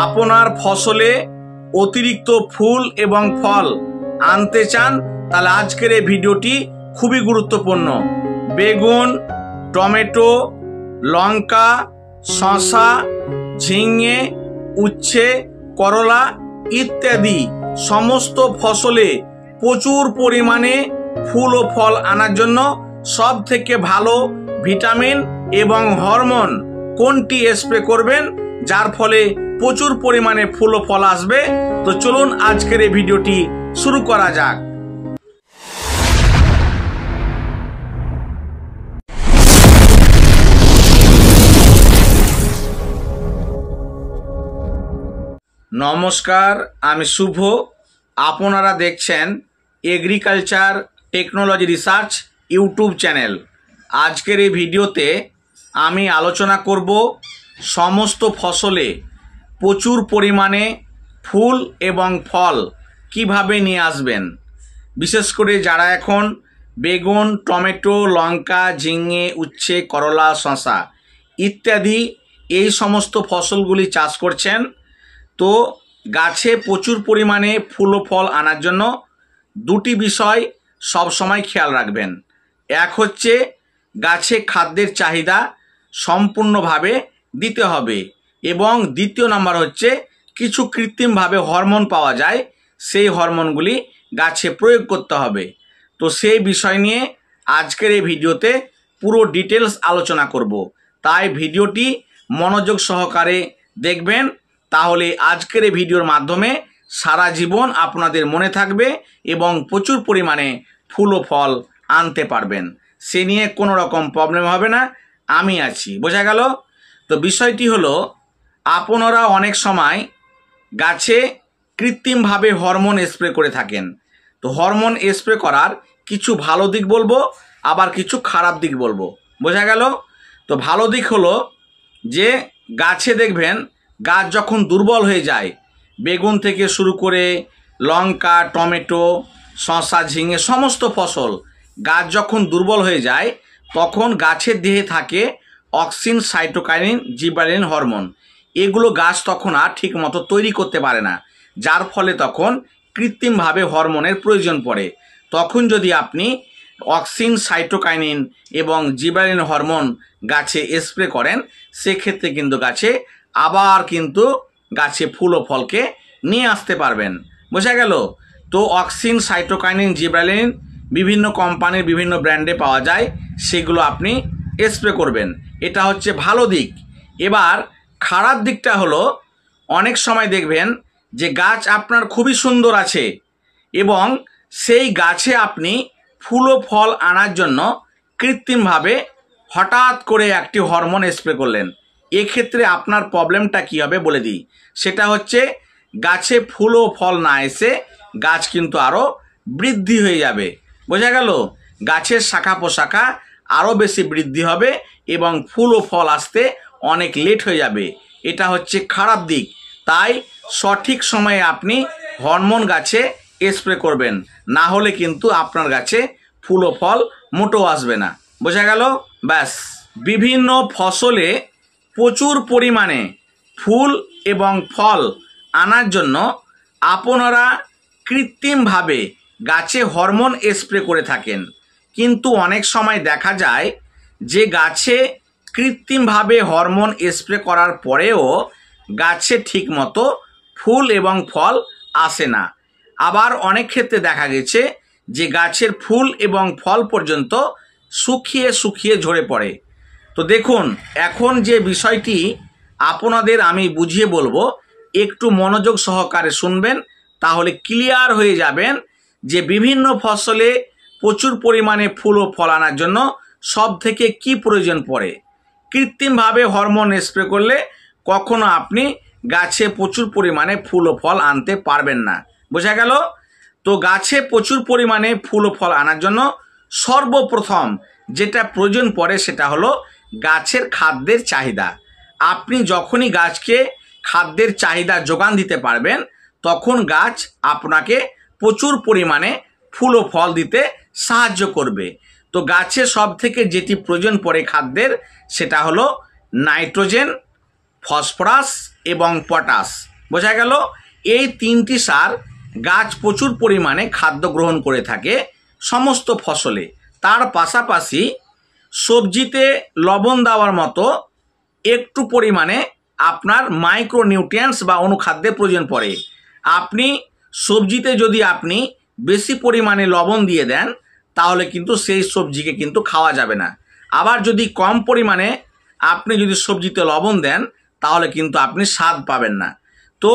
আপনার ফসলে অতিরিক্ত ফুল এবং ফল আনতে চান তাহলে আজকের এই ভিডিওটি খুবই গুরুত্বপূর্ণ। বেগুন, টমেটো, লঙ্কা, শসা, ঝিঙে, উচ্ছে, করলা ইত্যাদি সমস্ত ফসলে প্রচুর পরিমাণে ফুল ও ফল আনার জন্য সব থেকে ভালো ভিটামিন এবং হরমোন কোনটি স্প্রে করবেন যার ফলে প্রচুর পরিমাণে ফুল ও ফল আসবে। তো চলুন আজকের এই ভিডিওটি শুরু করা যাক। নমস্কার, আমি শুভ। আপনারা দেখছেন agriculture technology research YouTube channel. আজকের এই ভিডিওতে আমি আলোচনা করব সমস্ত ফসলে প্রচুর পরিমাণে ফুল এবং ফল কিভাবে নিয়ে আসবেন। বিশেষ করে যারা এখন বেগুন, টমেটো, লঙ্কা, ঝিঙে, উচ্ছে, করলা, শসা ইত্যাদি এই সমস্ত ফসলগুলি চাষ করছেন, তো গাছে প্রচুর পরিমাণে ফুল ও ফল আনার জন্য দুটি বিষয় সব সময় খেয়াল রাখবেন। এক হচ্ছে গাছে খাদ্যের চাহিদা সম্পূর্ণভাবে দিতে হবে, এবং দ্বিতীয় নাম্বার হচ্ছে কিছু কৃত্রিমভাবে হরমোন পাওয়া যায়, সেই হরমোনগুলি গাছে প্রয়োগ করতে হবে। তো সেই বিষয় নিয়ে আজকের এই ভিডিওতে পুরো ডিটেলস আলোচনা করব, তাই ভিডিওটি মনোযোগ সহকারে দেখবেন। তাহলে আজকের এই ভিডিওর মাধ্যমে সারা জীবন আপনাদের মনে থাকবে এবং প্রচুর পরিমাণে ফুল ও ফল আনতে পারবেন। সে নিয়ে কোনো রকম প্রবলেম হবে না, আমি আছি। বোঝা গেল? তো বিষয়টি হলো, আপনারা অনেক সময় গাছে কৃত্রিমভাবে হরমোন স্প্রে করে থাকেন। তো হরমোন স্প্রে করার কিছু ভালো দিক বলবো, আবার কিছু খারাপ দিক বলবো। বোঝা গেল? তো ভালো দিক হলো যে গাছে দেখবেন গাছ যখন দুর্বল হয়ে যায়, বেগুন থেকে শুরু করে লঙ্কা, টমেটো, শসা, ঝিঙে সমস্ত ফসল গাছ যখন দুর্বল হয়ে যায়, তখন গাছের দেহে থাকে অক্সিন, সাইটোকাইনিন, জিবারেলিন হরমোন। এগুলো গাছ তখন আর ঠিক মতো তৈরি করতে পারে না, যার ফলে তখন কৃত্রিমভাবে হরমোনের প্রয়োজন পড়ে। তখন যদি আপনি অক্সিন, সাইটোকাইনিন এবং জিবারেলিন হরমোন গাছে স্প্রে করেন, সেক্ষেত্রে কিন্তু গাছে ফুল ও ফলকে নিয়ে আসতে পারবেন। বোঝা গেল? তো অক্সিন, সাইটোকাইনিন, জিবারেলিন বিভিন্ন কোম্পানির বিভিন্ন ব্র্যান্ডে পাওয়া যায়, সেগুলো আপনি স্প্রে করবেন। এটা হচ্ছে ভালো দিক। এবার খারাপ দিকটা হলো, অনেক সময় দেখবেন যে গাছ আপনার খুবই সুন্দর আছে এবং সেই গাছে আপনি ফুল ও ফল আনার জন্য কৃত্রিমভাবে হঠাৎ করে একটি হরমোন স্প্রে করলেন। এক্ষেত্রে আপনার প্রবলেমটা কী হবে বলে দিই। সেটা হচ্ছে গাছে ফুল ও ফল না এসে গাছ কিন্তু আরও বৃদ্ধি হয়ে যাবে। বোঝা গেল? গাছের শাখা প্রশাখা আরও বেশি বৃদ্ধি হবে এবং ফুল ও ফল আসতে অনেক লেট হয়ে যাবে। এটা হচ্ছে খারাপ দিক। তাই সঠিক সময়ে আপনি হরমোন গাছে স্প্রে করবেন, না হলে কিন্তু আপনার গাছে ফুল ও ফল মোটেও আসবে না। বোঝা গেল? ব্যাস। বিভিন্ন ফসলে প্রচুর পরিমাণে ফুল এবং ফল আনার জন্য আপনারা কৃত্রিমভাবে গাছে হরমোন স্প্রে করে থাকেন, কিন্তু অনেক সময় দেখা যায় যে গাছে কৃত্রিমভাবে হরমোন স্প্রে করার পরেও গাছে ঠিকমতো ফুল এবং ফল আসে না। আবার অনেক ক্ষেত্রে দেখা গেছে যে গাছের ফুল এবং ফল পর্যন্ত শুকিয়ে শুকিয়ে ঝরে পড়ে। তো দেখুন, এখন যে বিষয়টি আপনাদের আমি বুঝিয়ে বলবো, একটু মনোযোগ সহকারে শুনবেন, তাহলে ক্লিয়ার হয়ে যাবেন যে বিভিন্ন ফসলে প্রচুর পরিমাণে ফুল ও ফল আনার জন্য সব থেকে কি প্রয়োজন পড়ে। কৃত্রিমভাবে হরমোন স্প্রে করলে কখনো আপনি গাছে প্রচুর পরিমাণে ফুল ও ফল আনতে পারবেন না। বোঝা গেল? তো গাছে প্রচুর পরিমাণে ফুল ও ফল আনার জন্য সর্বপ্রথম যেটা প্রয়োজন পড়ে সেটা হলো গাছের খাদ্যের চাহিদা। আপনি যখনই গাছকে খাদ্যের চাহিদা যোগান দিতে পারবেন, তখন গাছ আপনাকে প্রচুর পরিমাণে ফুল ও ফল দিতে সাহায্য করবে। তো গাছে সব থেকে যেটি প্রয়োজন পড়ে খাদ্যের, সেটা হলো নাইট্রোজেন, ফসফরাস এবং পটাশ। বোঝা গেল? এই 3টি সার গাছ প্রচুর পরিমাণে খাদ্য গ্রহণ করে থাকে সমস্ত ফসলে। তার পাশাপাশি সবজিতে লবণ দেওয়ার মতো একটু পরিমাণে আপনার মাইক্রোনিউট্রিয়েন্টস বা অনুখাদ্যের প্রয়োজন পড়ে। আপনি সবজিতে যদি আপনি বেশি পরিমাণে লবণ দিয়ে দেন তাহলে কিন্তু সেই সবজিকে কিন্তু খাওয়া যাবে না। আবার যদি কম পরিমাণে আপনি যদি সবজিতে লবণ দেন তাহলে কিন্তু আপনি স্বাদ পাবেন না। তো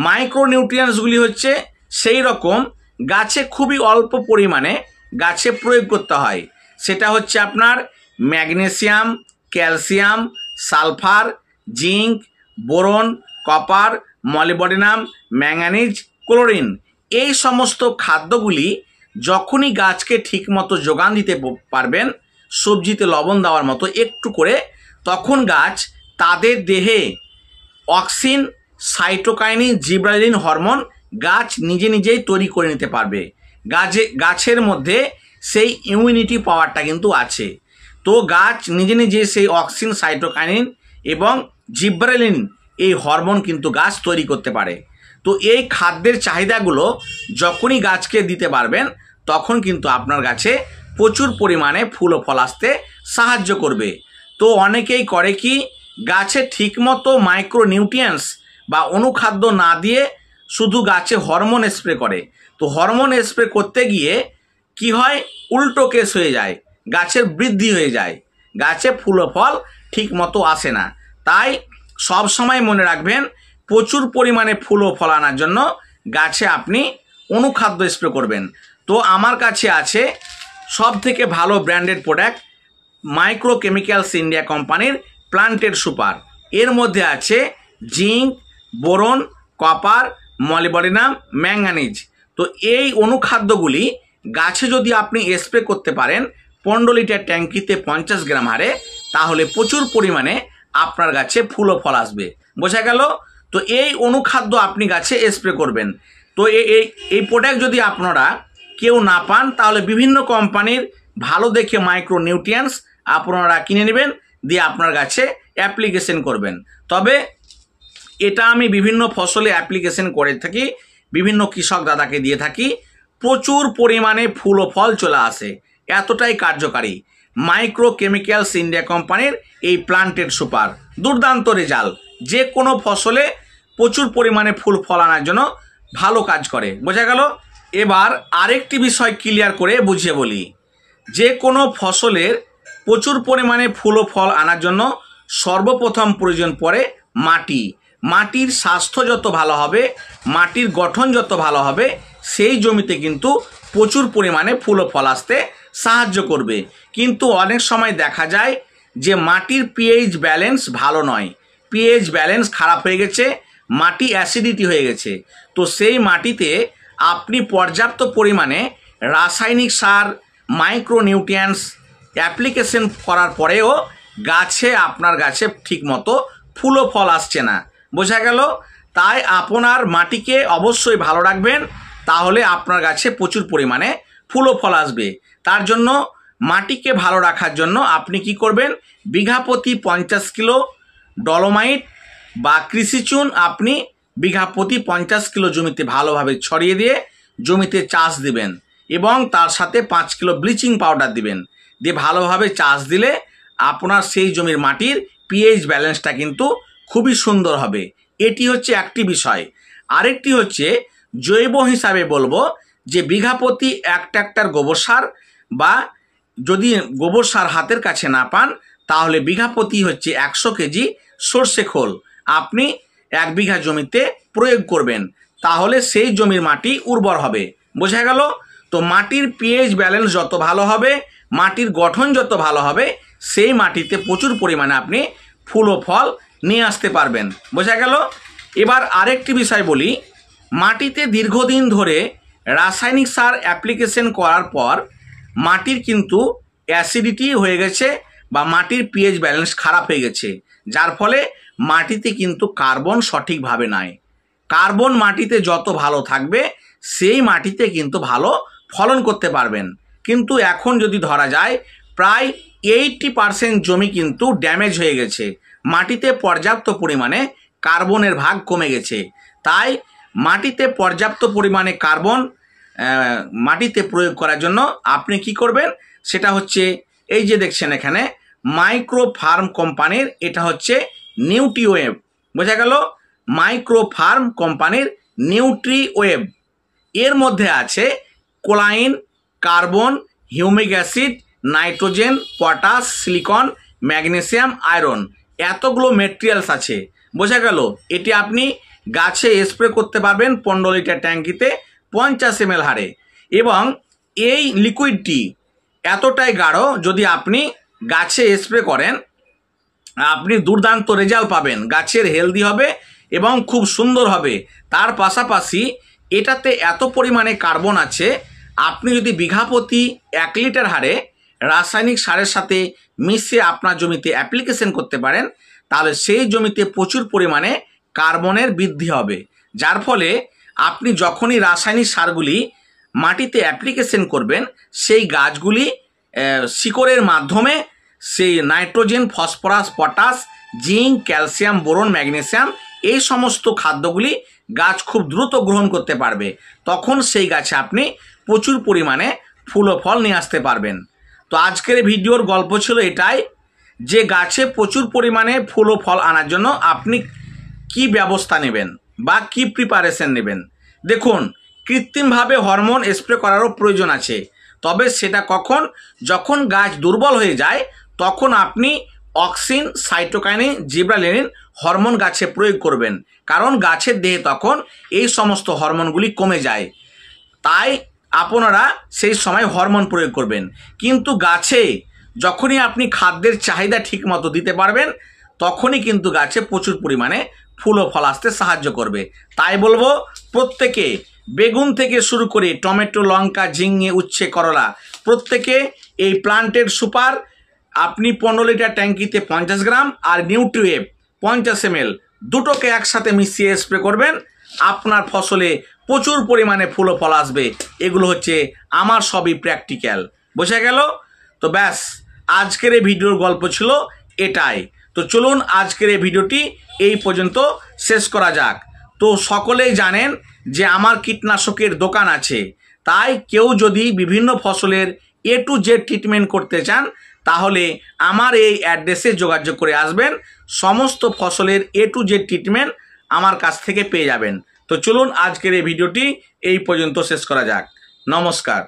মাইক্রোনিউট্রিয়েন্টসগুলি হচ্ছে সেই রকম গাছে খুবই অল্প পরিমাণে গাছে প্রয়োগ করতে হয়। সেটা হচ্ছে আপনার magnesium, calcium, sulphur, zinc, boron, copper, molybdenum, manganese, chlorine. এই সমস্ত খাদ্যগুলি যখনই গাছকে ঠিকমতো যোগান দিতে পারবেন সবজিতে লবণ দেওয়ার মতো একটু করে, তখন গাছ তাদের দেহে অক্সিন, সাইটোকাইনিন, জিবরালিন হরমোন গাছ নিজে নিজেই তৈরি করে নিতে পারবে। গাছের মধ্যে সেই ইমিউনিটি পাওয়ারটা কিন্তু আছে। তো গাছ নিজে নিজে সেই অক্সিন, সাইটোকাইনিন এবং জিবরালিন এই হরমোন কিন্তু গাছ তৈরি করতে পারে। তো এই খাদ্যের চাহিদাগুলো যখনই গাছকে দিতে পারবেন তখন কিন্তু আপনার গাছে প্রচুর পরিমাণে ফুল ও ফল আসতে সাহায্য করবে। তো অনেকেই করে কি, গাছে ঠিকমতো মাইক্রোনিউট্রিয়েন্টস বা অনুখাদ্য না দিয়ে শুধু গাছে হরমোন স্প্রে করে। তো হরমোন স্প্রে করতে গিয়ে কি হয়, উল্টো কেস হয়ে যায়, গাছের বৃদ্ধি হয়ে যায়, গাছে ফুল ও ফল ঠিক মতো আসে না। তাই সব সময় মনে রাখবেন, প্রচুর পরিমাণে ফুল ও ফল আনার জন্য গাছে আপনি অনুখাদ্য স্প্রে করবেন। তো আমার কাছে আছে সব থেকে ভালো branded product micro chemicals India কোম্পানির প্লান্টেড সুপার। এর মধ্যে আছে zinc, boron, copper, molybdenum, manganese. তো এই অনুখাদ্যগুলি গাছে যদি আপনি স্প্রে করতে পারেন 15 লিটার ট্যাঙ্কিতে 50 গ্রাম হারে, তাহলে প্রচুর পরিমাণে আপনার গাছে ফুল ও ফল আসবে। বোঝা গেল? তো এই অনুখাদ্য আপনি গাছে স্প্রে করবেন। তো এই প্রোডাক্ট যদি আপনারা কেউ না পান তাহলে বিভিন্ন কোম্পানির ভালো দেখে মাইক্রোনিউট্রিয়েন্টস আপনারা কিনে নেবেন, দিয়ে আপনার গাছে অ্যাপ্লিকেশন করবেন। তবে এটা আমি বিভিন্ন ফসলে অ্যাপ্লিকেশন করে থাকি, বিভিন্ন কৃষক দাদাকে দিয়ে থাকি, প্রচুর পরিমাণে ফুল ও ফল চলে আসে, এতটাই কার্যকারী মাইক্রো কেমিক্যালস ইন্ডিয়া কোম্পানির এই প্লান্টেড সুপার। দুর্দান্ত রেজাল্ট, যে কোনো ফসলে প্রচুর পরিমাণে ফুল ফল আনার জন্য ভালো কাজ করে। বোঝা গেল? এবার আরেকটি বিষয় ক্লিয়ার করে বুঝিয়ে বলি, যে কোনো ফসলের প্রচুর পরিমাণে ফুল ও ফল আনার জন্য সর্বপ্রথম প্রয়োজন পড়ে মাটি। মাটির স্বাস্থ্য যত ভালো হবে, মাটির গঠন যত ভালো হবে, সেই জমিতে কিন্তু প্রচুর পরিমাণে ফুল ও ফল আসতে সাহায্য করবে। কিন্তু অনেক সময় দেখা যায় যে মাটির পিএইচ ব্যালেন্স ভালো নয়, পিএইচ ব্যালেন্স খারাপ হয়ে গেছে, মাটি অ্যাসিডিটি হয়ে গেছে। তো সেই মাটিতে আপনি পর্যাপ্ত পরিমাণে রাসায়নিক সার, মাইক্রোনিউট্রিয়েন্টস অ্যাপ্লিকেশন করার পরেও আপনার গাছে ঠিকমতো ফুল ও ফল আসছে না। বোঝা গেল? তাই আপনার মাটিকে অবশ্যই ভালো রাখবেন, তাহলে আপনার গাছে প্রচুর পরিমাণে ফুল ও ফল আসবে। তার জন্য মাটিকে ভালো রাখার জন্য আপনি কি করবেন, বিঘা প্রতি 50 কিলো ডলোমাইট বা কৃষিচুন আপনি বিঘা প্রতি 50 কিলো জমিতে ভালোভাবে ছড়িয়ে দিয়ে জমিতে চাষ দিবেন, এবং তার সাথে 5 কিলো ব্লিচিং পাউডার দিবেন। দিয়ে ভালোভাবে চাষ দিলে আপনার সেই জমির মাটির পিএইচ ব্যালেন্সটা কিন্তু খুবই সুন্দর হবে। এটি হচ্ছে একটি বিষয়। আরেকটি হচ্ছে জৈব হিসাবে বলবো যে বিঘা প্রতি 1 ট্রাক্টর গোবর সার, বা যদি গোবর সার হাতের কাছে না পান তাহলে বিঘা প্রতি হচ্ছে 100 কেজি সর্ষে খোল আপনি 1 বিঘা জমিতে প্রয়োগ করবেন, তাহলে সেই জমির মাটি উর্বর হবে। বোঝা গেল? তো মাটির পিএইচ ব্যালেন্স যত ভালো হবে, মাটির গঠন যত ভালো হবে, সেই মাটিতে প্রচুর পরিমাণে আপনি ফুল ও ফল নিয়ে আসতে পারবেন। বোঝা গেল? এবার আরেকটি বিষয় বলি, মাটিতে দীর্ঘদিন ধরে রাসায়নিক সার অ্যাপ্লিকেশন করার পর মাটির কিন্তু অ্যাসিডিটি হয়ে গেছে বা মাটির পিএইচ ব্যালেন্স খারাপ হয়ে গেছে, যার ফলে মাটিতে কিন্তু কার্বন সঠিকভাবে নাই। কার্বন মাটিতে যত ভালো থাকবে সেই মাটিতে কিন্তু ভালো ফলন করতে পারবেন। কিন্তু এখন যদি ধরা যায় প্রায় 80% জমি কিন্তু ড্যামেজ হয়ে গেছে, মাটিতে পর্যাপ্ত পরিমাণে কার্বনের ভাগ কমে গেছে। তাই মাটিতে পর্যাপ্ত পরিমাণে কার্বন মাটিতে প্রয়োগ করার জন্য আপনি কি করবেন, সেটা হচ্ছে এই যে দেখছেন এখানে মাইক্রো ফার্ম কোম্পানির, এটা হচ্ছে নিউট্রিওয়েভ, বোঝা গেল? মাইক্রো ফার্ম কোম্পানির নিউট্রিওয়েভ, এর মধ্যে আছে choline, carbon, humic acid, nitrogen, potash, silicon, magnesium, iron, এতগুলো মেটেরিয়ালস আছে, বোঝা গেল? এটি আপনি গাছে স্প্রে করতে পারবেন 15 লিটার ট্যাঙ্কিতে 50 ml হারে। এবং এই লিকুইডটি এতটাই গাঢ়, যদি আপনি গাছে স্প্রে করেন আপনি দুর্দান্ত রেজাল্ট পাবেন, গাছের হেলদি হবে এবং খুব সুন্দর হবে। তার পাশাপাশি এটাতে এত পরিমাণে কার্বন আছে, আপনি যদি বিঘা প্রতি 1 লিটার হারে রাসায়নিক সারের সাথে মিশিয়ে আপনার জমিতে অ্যাপ্লিকেশন করতে পারেন, তাহলে সেই জমিতে প্রচুর পরিমাণে কার্বনের বৃদ্ধি হবে। যার ফলে আপনি যখনই রাসায়নিক সারগুলি মাটিতে অ্যাপ্লিকেশন করবেন, সেই গাছগুলি শিকড়ের মাধ্যমে সেই nitrogen, phosphorus, potash, zinc, calcium, boron, magnesium, এই সমস্ত খাদ্যগুলি গাছ খুব দ্রুত গ্রহণ করতে পারবে। তখন সেই গাছে আপনি প্রচুর পরিমাণে ফুল ও ফল নিয়ে আসতে পারবেন। তো আজকের ভিডিওর গল্প ছিল এটাই, যে গাছে প্রচুর পরিমাণে ফুল ও ফল আনার জন্য আপনি কি ব্যবস্থা নেবেন বা কি প্রিপারেশন নেবেন। দেখুন, কৃত্রিমভাবে হরমোন স্প্রে করারও প্রয়োজন আছে, তবে সেটা কখন, যখন গাছ দুর্বল হয়ে যায় তখন আপনি অক্সিন, সাইটোকাইনিন, জিব্রালিন হরমোন গাছে প্রয়োগ করবেন, কারণ গাছের দেহে তখন এই সমস্ত হরমোনগুলি কমে যায়। তাই আপনারা সেই সময় হরমোন প্রয়োগ করবেন। কিন্তু গাছে যখনই আপনি খাদ্যের চাহিদা ঠিকমতো দিতে পারবেন, তখনই কিন্তু গাছে প্রচুর পরিমাণে ফুল ও ফল আসতে সাহায্য করবে। তাই বলবো, প্রত্যেকে বেগুন থেকে শুরু করে টমেটো, লঙ্কা, ঝিঙে, উচ্ছে, করলা, প্রত্যেকে এই প্লান্টেড সুপার আপনি 15 লিটার ট্যাঙ্কিতে 50 গ্রাম আর নিউট্রিওয়েভ 50 ml দুটোকে একসাথে মিশিয়ে স্প্রে করবেন। আপনার ফসলে প্রচুর পরিমাণে ফুল ও ফল আসবে। এগুলো হচ্ছে আমার সবই প্র্যাকটিক্যাল, বোঝা গেল? তো ব্যাস, আজকের এই ভিডিওর গল্প ছিল এটাই। তো চলুন আজকের এই ভিডিওটি এই পর্যন্ত শেষ করা যাক। তো সকলেই জানেন যে আমার কীটনাশকের দোকান আছে, তাই কেউ যদি বিভিন্ন ফসলের A to Z ট্রিটমেন্ট করতে চান তাহলে আমার এই অ্যাড্রেসে যোগাযোগ করে আসবেন। সমস্ত ফসলের A to Z ট্রিটমেন্ট আমার কাছ থেকে পেয়ে যাবেন। তো চলুন আজকের এই ভিডিওটি এই পর্যন্ত শেষ করা যাক। নমস্কার।